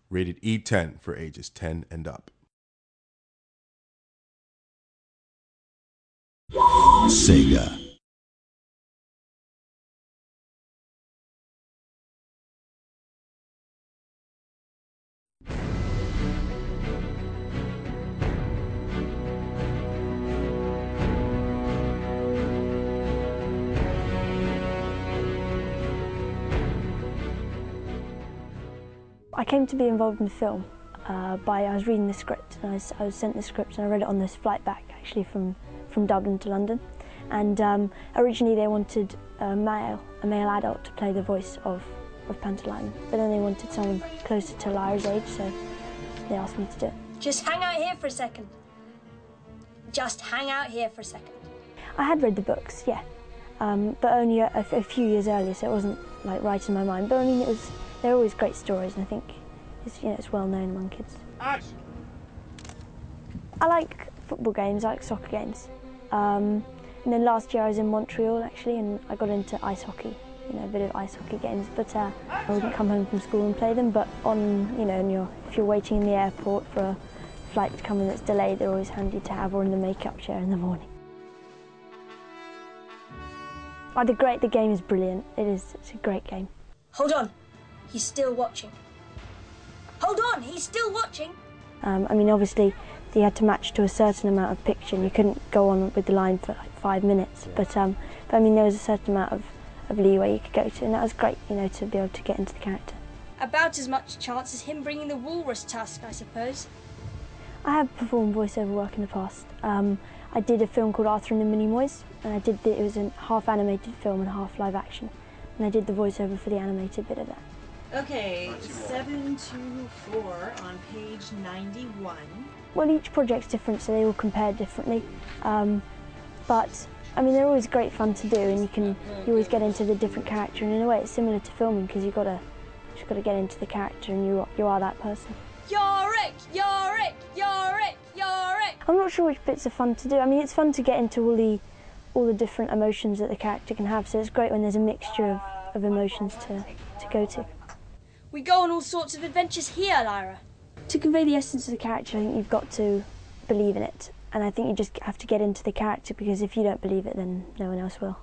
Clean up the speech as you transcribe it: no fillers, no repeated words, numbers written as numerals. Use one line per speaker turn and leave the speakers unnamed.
Rated E10 for ages 10 and up.
Sega.
I came to be involved in the film I was reading the script, and I was sent the script, and I read it on this flight back actually from Dublin to London. And originally they wanted a male adult to play the voice of Pantalaimon, but then they wanted someone closer to Lyra's age, so they asked me to do it.
Just hang out here for a second. Just hang out here for a second.
I had read the books, yeah, but only a few years earlier, so it wasn't like right in my mind. But I mean, they're always great stories, and I think it's well known among kids. I like football games, I like soccer games. And then last year I was in Montreal actually, and I got into ice hockey, a bit of ice hockey games. But I wouldn't come home from school and play them. But if you're waiting in the airport for a flight to come in that's delayed, they're always handy to have, or in the make-up chair in the morning. Oh, the game is brilliant. It's a great game.
Hold on, he's still watching. Hold on, he's still watching.
I mean, obviously, you had to match to a certain amount of picture, and you couldn't go on with the line for like 5 minutes. But I mean, there was a certain amount of leeway you could go to, and that was great, to be able to get into the character.
About as much chance as him bringing the walrus tusk, I suppose.
I have performed voiceover work in the past. I did a film called Arthur and the Minimoys, and it was a half animated film and half live action, and I did the voiceover for the animated bit of that.
Okay, 724 on page 91.
Well, each project's different, so they all compare differently. But I mean, they're always great fun to do, and you always get into the different character. And in a way, it's similar to filming because you've got to get into the character, and you are that person.
Yorick, Yorick, Yorick, Yorick.
I'm not sure which bits are fun to do. I mean, it's fun to get into all the different emotions that the character can have. So it's great when there's a mixture of emotions to go to.
We go on all sorts of adventures here, Lyra.
To convey the essence of the character, I think you've got to believe in it. And I think you just have to get into the character, because if you don't believe it, then no one else will.